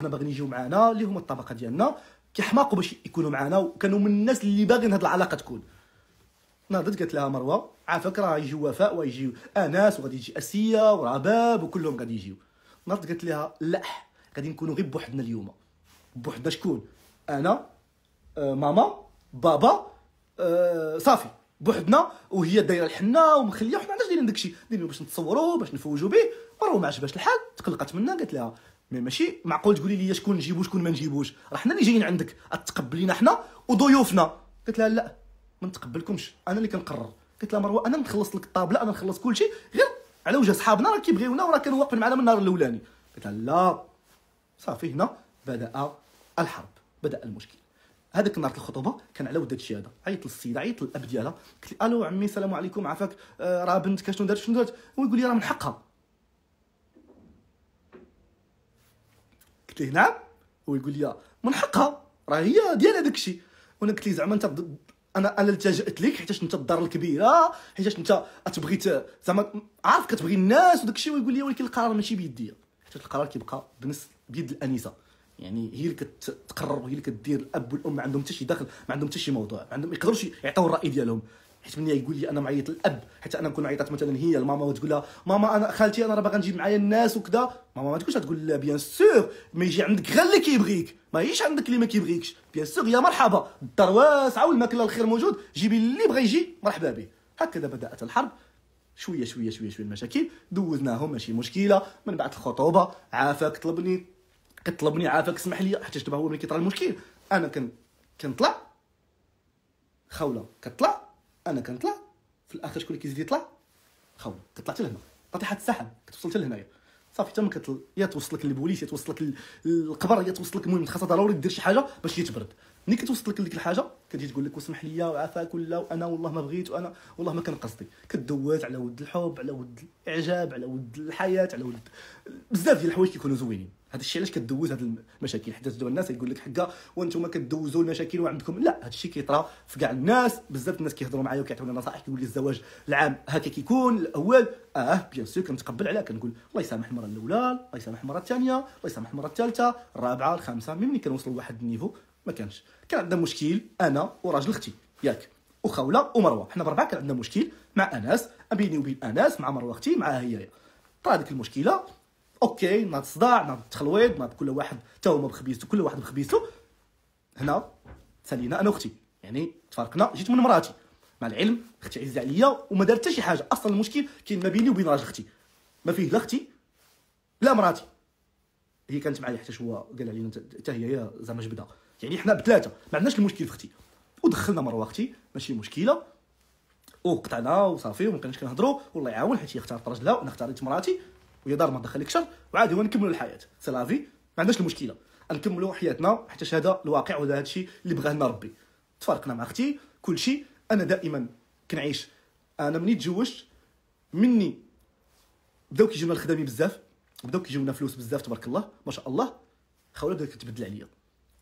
حنا باغيين يجيو معنا اللي هما الطبقه ديالنا كيحماقوا باش يكونوا معنا، وكانوا من الناس اللي باغيين هاد العلاقه تكون. ناضت قالت لها مروه عافاك راه يجيو وفاء ويجيو انس وغادي يجي اسيه ورباب وكلهم غادي يجيو. ناضت قالت لها لا، غادي نكونوا غير بوحدنا اليوم. بوحدنا شكون؟ انا ماما بابا صافي بوحدنا، وهي دايره الحنه ومخليه، وحنا علاش دايرين داكشي؟ دايرين باش نتصوروا باش نفوجوا به. مروه ما عجبهاش الحال، تقلقت منها، قالت لها ماشي معقول تقولي لي شكون نجيبو شكون ما نجيبوش، راه حنا اللي جايين عندك تقبلينا حنا وضيوفنا. قالت لها لا ما نتقبلكمش، انا اللي كنقرر. قلت لها مروه انا نخلص لك الطابله، انا نخلص كل شيء، غير على وجه صحابنا راه كيبغيونا وراه كانوا واقفين معنا من النهار الاولاني. قلت لها لا. صافي هنا بدا الحرب، بدا المشكل. هذاك نهار الخطوبه كان على ود هادشي هذا. عيط للسيده، عيط للاب ديالها، قلت لي الو عمي السلام عليكم عافاك، راه بنتك شنو دارت؟ ويقول لي راه من حقها. قلت ليه نعم، ويقول لي من حقها راه هي ديالها داكشي. وانا قلت ليه زعما انت انا التجأت لك حيتاش انت الدار الكبيره، حيتاش انت تبغي زعما عارف كتبغي الناس وداكشي. ويقول لي ولكن القرار ماشي بيديا، حيت القرار كيبقى بيد الانسه، يعني هي اللي كتقرر وهي اللي كدير. الاب والام ما عندهم حتى شي دخل، ما عندهم حتى شي موضوع، ما عندهم يقدروش يعطيو الراي ديالهم. حيت ملي يقول لي انا معيط للاب، حتى انا نكون عيطات مثلا هي لماما وتقول لها ماما انا خالتي انا راه باغا نجيب معايا الناس وكذا، ماما ما تقولش تقول لا بيان سور ما يجي عندك غير اللي كيبغيك، ما يجيش عندك اللي ما كيبغيكش. بيان سور يا مرحبا، الدار واسعه والماكله الخير موجود، جيبي اللي بغى يجي مرحبا به. هكذا بدات الحرب، شويه شويه شويه شويه المشاكل دوزناهم، ماشي مشكله. من بعد الخطوبه عافاك كطلبني عافاك اسمح لي، حتى دابا هو ملي كيطرا المشكل انا كنطلع، خوله كطلع، انا كنطلع، في الاخر شكون اللي كيزيد يطلع؟ خوله كطلع حتى لهنا، طايحه السحب كتوصل حتى لهنايا. صافي تما يا توصلك للبوليس يا توصلك للقبر يا توصلك، المهم خاصها ضروري دير شي حاجه باش يتبرد. ملي كتوصلك لديك الحاجه كتجي تقول لك واسمح لي وعافاك ولا وانا والله ما بغيت وانا والله ما كان قصدي. كدوز على ود الحب، على ود الاعجاب، على ود الحياه، على ود بزاف ديال الحوايج كيكونوا زوينين. هذا الشيء علاش كدوز هاد المشاكل، حيت دابا الناس يقول لك حكا وانتم كدوزوا المشاكل وعندكم لا. هذا الشيء كيطرا في كاع الناس، بزاف الناس كيهضروا معايا وكيعطوني نصائح، كيقول لي الزواج العام هكا كيكون الاول. بيان سور كنتقبل عليها، كنقول الله يسامح المره الاولى، الله يسامح المره الثانيه، الله يسامح المره الثالثه الرابعه الخامسه. ملي كنوصلوا لواحد النيفو ما كان عندنا مشكل انا وراجل اختي ياك وخوله ومروه، حنا بربعه كان عندنا مشكل مع انس، بيني وبين انس، مع مروه اختي، مع هي. طرا ديك المشكله اوكي، ناض الصداع، ناض التخلويض، ناض كل واحد حتى هما بخبيزته، كل واحد بخبيزته. هنا سالينا انا واختي، يعني تفارقنا. جيت من مراتي مع العلم اختي عزيزه عليا وما دارت حتى شي حاجه. اصلا المشكل كاين ما بيني وبين راجل اختي، ما فيه لا اختي لا مراتي. هي كانت معايا حتى هو قال علينا حتى هي زعما جبدها، يعني حنا بثلاثه ما عندناش المشكل في اختي. ودخلنا مروه اختي ماشي مشكله، وقطعنا وصافي وما كناش كنهضروا. والله يعاون حيت هي اختارت راجلها وانا اختاريت مراتي، وهي دار ما دخلك شر، وعادي ونكملوا الحياه سي لافي، ما عندناش المشكله، نكملوا حياتنا حيت هذا الواقع وهذا الشيء اللي بغاه لنا ربي. تفارقنا مع اختي كل شيء. انا دائما كنعيش، انا مني تزوجت مني بداو كيجيونا الخدامي بزاف، بداو كيجيونا فلوس بزاف تبارك الله ما شاء الله. خوله بدات كتبدل عليا،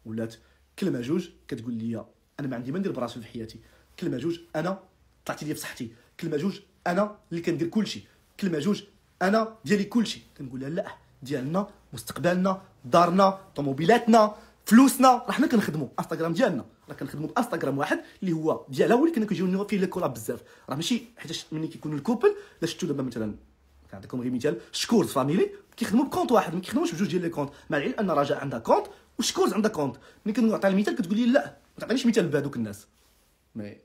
ولات كلمه جوج كتقول لي انا ما عندي ما ندير براسي في حياتي، كلمه جوج انا طلعتي لي في صحتي، كلمه جوج انا اللي كندير كلشي، كلمه جوج انا ديالي كلشي. كنقول لها لا، ديالنا مستقبلنا دارنا طوموبيلاتنا فلوسنا، راه حنا كنخدموا انستغرام ديالنا، راه كنخدموا بانستغرام واحد اللي هو ديالها، هو اللي كنا كيجيو فيه لي كولاب بزاف. راه ماشي حيت ملي كيكونوا الكوبل لا شفتوا دابا مثلا كنعطيكم غير مثال، شكورز فاميلي كيخدموا بكونط واحد، ما كيخدموش بجوج ديال لي كونط، مع العلم ان رجاء عندها كونط وشكورز عندها كونط. ملي كنعطي المثال كتقول لي لا ما تعطينيش مثال بهذوك الناس،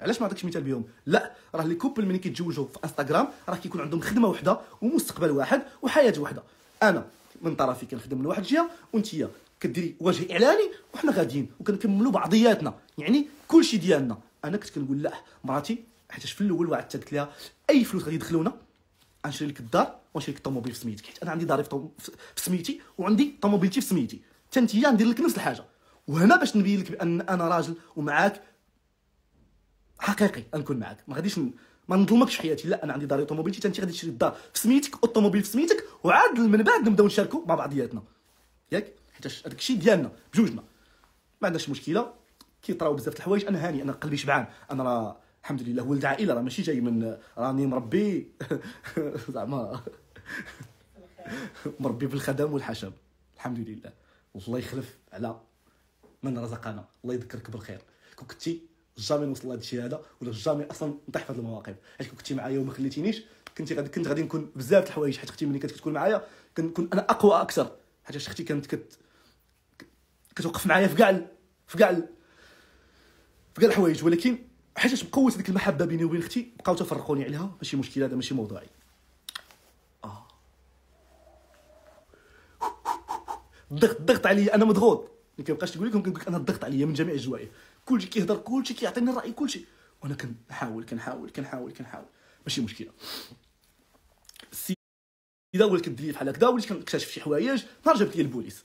علاش ما عطيتكش مثال بهم؟ لا، راه لي كوبل ملي كيتزوجوا في انستغرام راه كيكون عندهم خدمه وحده ومستقبل واحد وحياه وحده. انا من طرفي كنخدم من واحد الجهه وانتيا كديري وجه اعلاني وحنا غاديين وكنكملوا بعضياتنا، يعني كلشي ديالنا. انا كنت كنقول لا مراتي، حيت في الاول وعدتها قلت لها اي فلوس غادي يدخلونا غنشري لك الدار ونشري لك الطوموبيل في سميتك، حيت انا عندي داري في سميتي وعندي طوموبيلتي في سميتي، حتى انتيا ندير لك نفس الحاجه. وهنا باش نبين لك بان انا راجل ومعاك حقيقي، نكون معاك، ما غاديش ما نظلمكش في حياتي. لا، انا عندي داري طوموبيلتي، انت غادي تشري الدار في سميتك والطوموبيل في سميتك، وعاد من بعد نبداو نشاركوا مع بعضياتنا ياك، حيت هذاك الشيء ديالنا بجوجنا، ما عندناش مشكله. كيطراو بزاف د الحوايج، انا هاني، انا قلبي شبعان، انا راه الحمد لله ولد عائله، راه ماشي جاي من راني مربي زعما مربي بالخدم والحشم الحمد لله. الله يخلف على من رزقنا، الله يذكرك بالخير. كنتي جامي نوصل لهذا الشيء هذا، ولا جامي اصلا نطيح في هذه المواقف. حيت كنتي معايا وما خليتينيش، كنت غادي نكون بزاف د الحوايج. حيت اختي ملي كانت كتكون معايا كنكون انا اقوى اكثر. حيت اختي كانت كتوقف معايا في كاع الحوايج. ولكن حيت بقوه هذيك المحبه بيني وبين اختي بقاو تفرقوني عليها. ماشي مشكل، هذا ماشي موضوعي. الضغط عليا، انا مضغوط. ما كيبقاش تقول لكم، كنقول لك انا الضغط عليا من جميع الجوانب. كلشي كيهضر، كلشي كيعطيني الراي، كلشي، وانا كنحاول. ماشي مشكله. السيده ولات كدير لي بحال هكذا، وليت كنكتشف شي حوايج. نهار جابت لي البوليس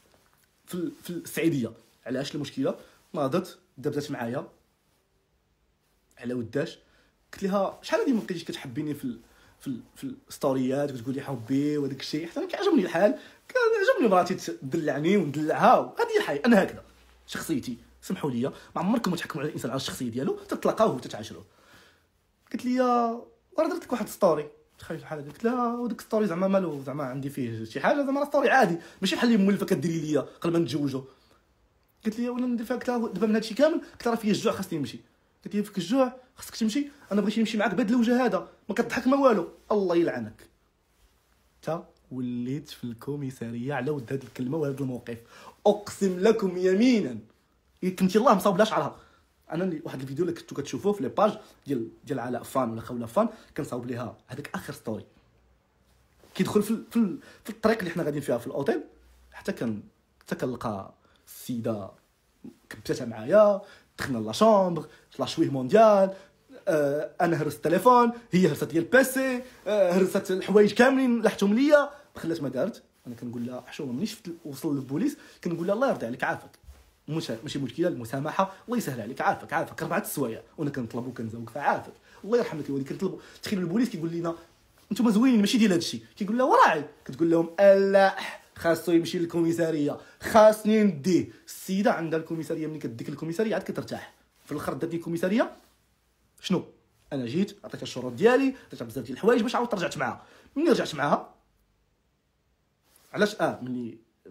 في السعيديه. علاش المشكله؟ ناضت دابزات معايا على وداش. قلت لها شحال هادي ما بقيتيش كتحبيني في الستوريات وتقول لي حبي وداك الشيء. حتى انا كيعجبني الحال، كيعجبني مراتي تدلعني وندلعها. هذه الحياه، انا هكذا شخصيتي. سمحوا لي، ما عمركم تحكموا على الانسان على الشخصيه ديالو، تتلاقاوه وتتعاشروه. قلت لي راه درت لك واحد ستوري، تخيل بحال هكا. قلت لها وداك ستوري زعما مالو، زعما عندي فيه شي حاجه؟ زعما راه ستوري عادي، ماشي بحال اللي مولفه كديري ليا قبل ما نتزوجوا. قلت لي ولا ندير فيها. قلت لها دابا من هادشي كامل، قلت لها فيا الجوع خاصني نمشي. قلت لي فيك الجوع خاصك تمشي، انا بغيت نمشي معاك بهذا الوجه هذا، ما كتضحك ما والو. الله يلعنك. تا وليت في الكوميساريه على ود هذه الكلمه وهذا الموقف. اقسم لكم يمينا كنتي الله مصاوب لها شعرها. انا اللي واحد الفيديو اللي كنتو كتشوفوه في لي باج ديال علاء فان ولا خوله فان، كنصاوب ليها هذاك اخر ستوري. كيدخل في الطريق اللي حنا غاديين فيها في الاوتيل، حتى كنلقى السيده كبتاتها معايا. دخلنا لا شومبر، لا شويه مونديال. انا هرست التليفون، هي هرست ديال البيسي، هرست الحوايج كاملين لحتهم ليا، خلات ما دارت. انا كنقول لها حشومه ملي شفت وصل للبوليس كنقول لها الله يرضي عليك عافاك، ماشي مشكله، المسامحه، الله يسهل عليك، عافاك 4 السوايع. وانا كنطلب وكنزوق فعافاك الله يرحم لك الوالد. كنطلب تخيلوا البوليس كيقول لنا انتم زوينين ماشي ديال هادشي. كيقول لها وراعي، كتقول لهم لا خاصو يمشي للكوميساريه، خاصني نديه. السيده عندها الكوميساريه، ملي كديك الكوميساريه عاد كترتاح. في الاخر داتني الكوميساريه شنو؟ انا جيت عطيتها الشروط ديالي، عطيتها بزاف ديال الحوايج باش عاودت رجعت معاها. ملي رجعت معاها علاش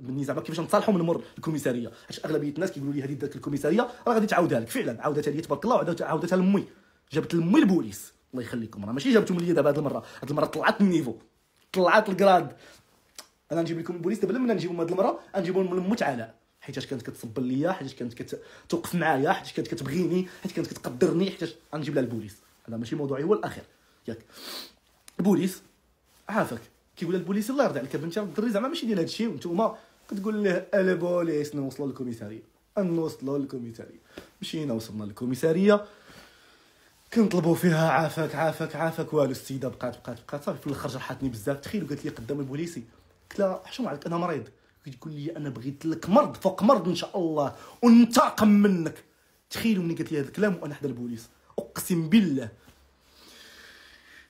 مني زعما كيفاش نتصالحوا من مور الكوميساريه؟ حيت اغلبيه الناس كيقولوا لي هذه داك الكوميساريه راه غادي تعاودها لك. فعلا عاودتها لي تبارك الله، وعاودتها لامي. جابت لامي البوليس الله يخليكم، راه ماشي جابتهم لي دابا. هذه المره طلعت النيفو، طلعت الكراد. انا نجيب لكم البوليس دابا، لما نجيبهم هذه المره غنجيبهم من مت علاء، حيت كانت كتصبر ليا، حيت كانت كتوقف معايا، حيت كانت كتبغيني، حيت كانت كتقدرني، حيت غنجيب لها البوليس. هذا ماشي موضوعي هو الاخير ياك. البوليس عافاك كيقول البوليس الله يرضي عليك بنتي، الدري زعما ماشي ديال هادشي، وانتوما كتقول له البوليس نوصلوا للكوميساريه. نوصلوا للكوميساريه، مشينا وصلنا للكوميساريه، كنطلبوا فيها عافاك والو. السيده بقات صافي. في الاخر جرحتني بزاف. تخيلوا قالت لي قدام البوليسي، قلت لها حشوم عليك انا مريض. كتقول لي انا بغيت لك مرض فوق مرض ان شاء الله وننتقم منك. تخيلوا ملي قالت لي هذا الكلام وانا حدا البوليس، اقسم بالله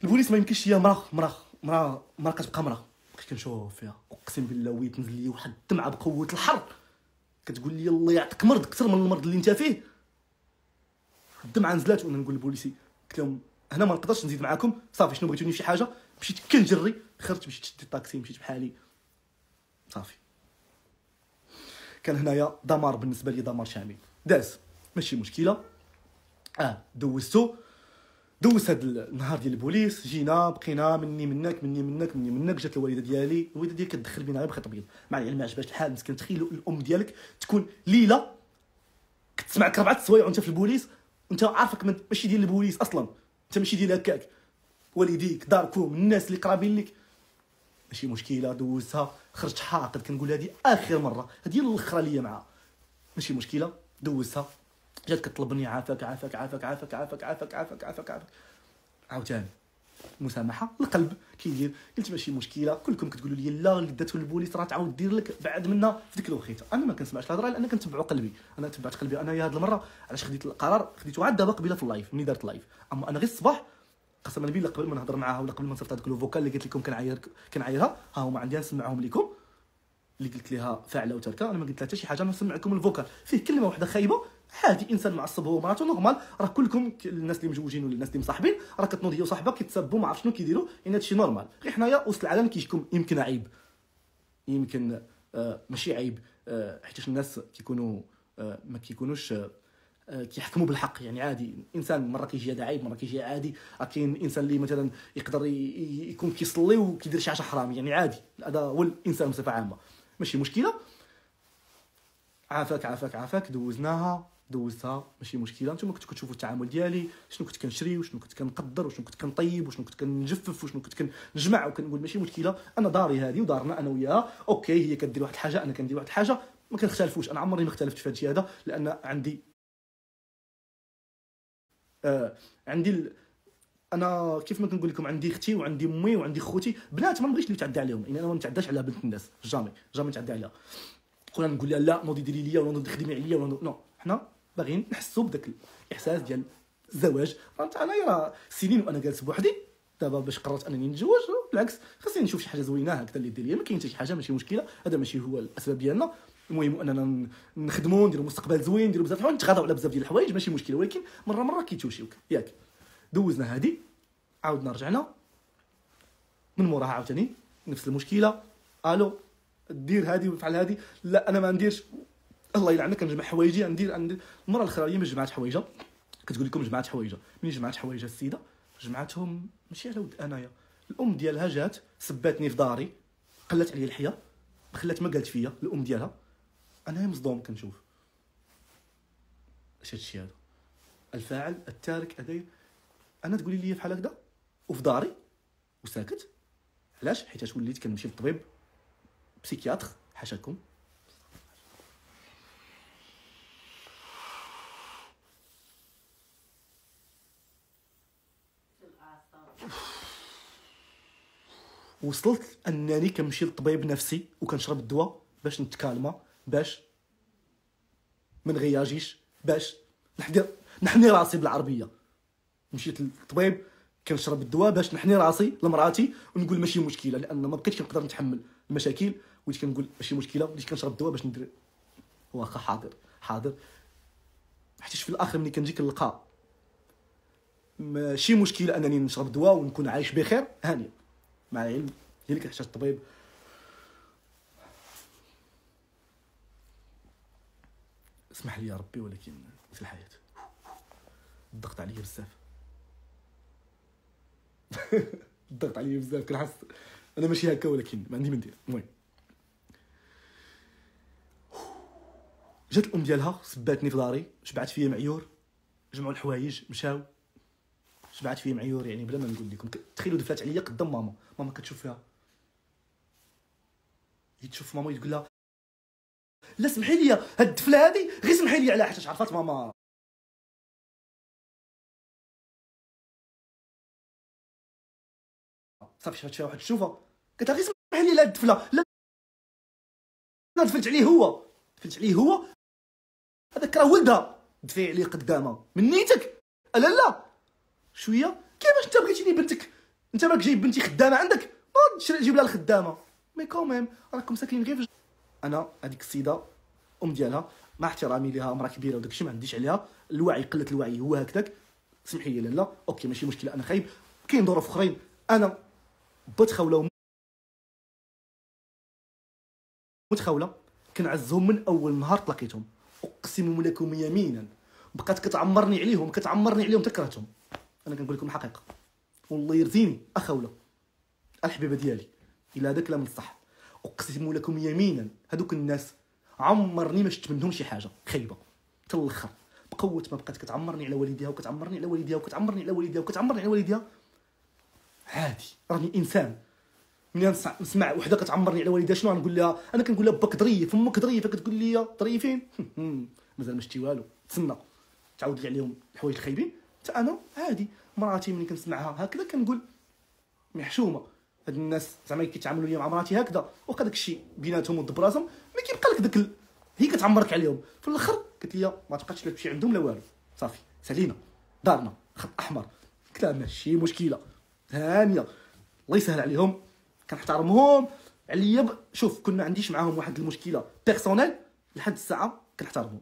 البوليس ما يمكنش هي مرا كتبقى مرا. بقيت كنشوف فيها اقسم بالله ويت نزل لي واحد الدمعه بقوه الحر. كتقول لي الله يعطيك مرض اكثر من المرض اللي انت فيه. الدمعه نزلات وانا نقول للبوليسي، قلت لهم هنا ما نقدرش نزيد معاكم، صافي شنو بغيتوني في شي حاجه. مشيت كنجري، خرجت مشيت شديت الطاكسي، مشيت بحالي صافي. كان هنايا دمار بالنسبه لي، دمار شامل. داز ماشي مشكله. دوزت هاد النهار ديال البوليس. جينا بقينا مني منك جات الوالده ديالي كتدخل بينا غير بخيط ابيض. مع العلم ما عجبهاش الحال مسكين. تخيلوا الام ديالك تكون ليله كتسمعك 4 السوايع وانت في البوليس، وانت عارفك ماشي ديال البوليس اصلا، انت ماشي ديال هكاك. والديك داركم الناس اللي قرابين لك، ماشي مشكله. دوزتها، خرجت حاقد كنقول هذه اخر مره، هذه الاخرى ليا معها، ماشي مشكله. دوزتها، جات كطلبني عافاك. عاوتاني مسامحه القلب كيدير. قلت ماشي مشكله، كلكم كتقولوا لي لا اللي داتو البوليس راه تعاود دير لك بعد منا في ديك الوقيته. انا ما كنسمعش الهضره لان كنتبعوا قلبي. انا تبعت قلبي. انا هذه المره علاش خديت القرار، خديته عاد دابا قبيله في اللايف ملي دارت لايف. اما انا غير الصباح قسما بالله قبل ما نهضر معاها ولا قبل ما نصيفط هذاك الفوكال اللي قلت لكم كنعايرها، ها هما عندي نسمعهم لكم. اللي قلت لها فاعله وتركه، انا ما قلت لها حتى شي حاجه. انا نسمع لكم الفوكال فيه كلمه واحده خايبه عادي. انسان معصب هو ومراته نورمال. راه كلكم الناس اللي مجوجين ولا الناس اللي مصاحبين راه كتنوض هي وصاحبها كيتسبوا ما عرف شنو كيديروا، يعني هادشي نورمال. غير حنايا وسط العالم كيشكم يمكن عيب، يمكن ماشي عيب، حيتاش الناس كيكونوا ما كيكونوش كيحكموا بالحق. يعني عادي انسان مره كيجي هذا عيب، مره كيجي عادي. كاين انسان اللي مثلا يقدر يكون كيصلي وكيدير شي حاجه حرام، يعني عادي. هذا هو الانسان بصفه عامه، ماشي مشكله. عافاك دوزتها ماشي مشكله. نتوما كنتو كتشوفوا التعامل ديالي، شنو كنت كنشري وشنو كنت كنقدر وشنو كنت كنطيب وشنو كنت كنجفف وشنو كنت كنجمع، وكنقول ماشي مشكله. انا داري هذه ودارنا انا وياها، اوكي هي كدير واحد الحاجه انا كندير واحد الحاجه، ما كنختلفوش. انا عمرني ما اختلفت في هذا الشيء هذا، لان عندي انا كيف ما كنقول لكم عندي اختي وعندي امي وعندي خوتي بنات، ما نبغيش اللي يتعدى عليهم. يعني انا ما نتعداش على بنت الناس، جامي نتعدى عليها. نقول لها لا نوضي ديري ليا ولا نوضي خدمي عليا ولا نو. حنا باغيين نحسوا بداك الاحساس ديال الزواج. انا راه سنين وانا جالس بوحدي. دابا باش قررت انني نتزوج، بالعكس خاصني نشوف شي حاجه زوينه هكذا اللي دير ليا. ما كاين حتى شي حاجه، ماشي مشكله. هذا ماشي هو الاسباب ديالنا. المهم اننا نخدموا، نديروا مستقبل زوين، نديروا بزاف الحوايج، نتغاضوا على بزاف ديال الحوايج، ماشي مشكله. ولكن مره كيتوشيوك ياك. دوزنا هذه، عاودنا رجعنا من موراها عاوتاني نفس المشكله. الو دير هذه وفعل هذه، لا انا ما نديرش. الله يلعنك كنجمع حوايجي. ندير المره الاخرانيه ما جمعت حوايجها، كتقول لكم جمعت حوايجها. ملي جمعت حوايجها السيده جمعتهم ماشي على ود انايا. الام ديالها جات سباتني في داري، قلت عليا الحياه، خلات ما قالت فيا الام ديالها. انا مصدوم كنشوف اش هادشي هذا. الفاعل التارك ادير. انا تقولي لي بحال هكذا وفي داري وساكت. علاش؟ حيت وليت كنمشي للطبيب بسيكياتر، حاشاكم. وصلت انني كنمشي للطبيب نفسي وكنشرب الدواء باش نتكالما، باش ما نغياجيش، باش نحني راسي بالعربيه. مشيت للطبيب كنشرب الدواء باش نحني راسي لمراتي ونقول ماشي مشكله، لان ما بقيتش كنقدر نتحمل المشاكل. وليت كنقول ماشي مشكله، وليت كنشرب الدواء باش ندير واخا حاضر. حيت في الاخر ملي كنجي كنلقى ماشي مشكله انني نشرب الدواء ونكون عايش بخير هانيه، مع العلم هي اللي كتحتاج الطبيب. اسمح لي يا ربي، ولكن في الحياه الضغط عليا بزاف. الضغط عليا بزاف، كنحس انا ماشي هكا، ولكن ما عندي ما ندير. المهم جات الام ديالها سباتني في داري، شبعت فيا معيور، جمعوا الحوايج مشاو، شبعت فيا معيور. يعني بلا ما نقول لكم، تخيلوا دفلات عليا قدام ماما كتشوف فيها، هي تشوف ماما تقول لها لا سمحي لي هاد الدفله هادي، غير سمحي لي عليها، حيت عرفات ماما صافي شافت فيها واحد الشوفه، قالت لها غير سمحي لي على هاد الدفله. لا دفلت عليه هو هذاك راه ولدها، دفعي عليه قدامها من نيتك. لا شويه، كيفاش انت بغيتيني بنتك؟ انت راك جايب بنتي خدامه عندك، جيب لها الخدامه. مي كوميم راكم ساكنين غير انا هذيك السيده ام ديالها، مع احترامي ليها امراه كبيره وداك الشيء ما عنديش عليها الوعي، قله الوعي هو هكذاك. سمحي لي لا اوكي ماشي مشكله، انا خايب. كاين ظروف اخرين. انا بات خوله متخوله كنعزهم من اول نهار تلاقيتهم، اقسم لكم يمينا بقات كتعمرني عليهم تكرهتهم. انا كنقول لكم الحقيقه، والله يرزيني اخوله الحبيبه ديالي الا هذاك لا من الصح. اقسم لكم يمينا هذوك الناس عمرني ما شفت منهم شي حاجه خايبه حتى الاخر. بقوه ما بقات كتعمرني على والديها وكتعمرني على والديها عادي، راني انسان. ملي نسمع وحده كتعمرني على والديها شنو غنقول لها؟ انا كنقول لها باك ظريف، امك ظريفه، كتقول لي ظريفين. مازال ما شتي والو، تسنى تعاود لي عليهم الحوايج الخايبين. حتى انا عادي، مراتي ملي كنسمعها هكذا كنقول محشومه. هاد الناس زعما كيتعاملوا ليا مع مراتي هكذا، وقع داك الشيء بيناتهم ود براسهم، ما كيبقى لك داك هي كتعمرك عليهم. في الاخر قالت لي ما تبقاش تمشي عندهم لا والو، صافي سالينا دارنا خط احمر. قلت لها ماشي مشكله هانيه، الله يسهل عليهم، كنحترمهم عليا. شوف كنا عنديش معاهم واحد المشكله بيرسونيل لحد الساعه كنحترمهم.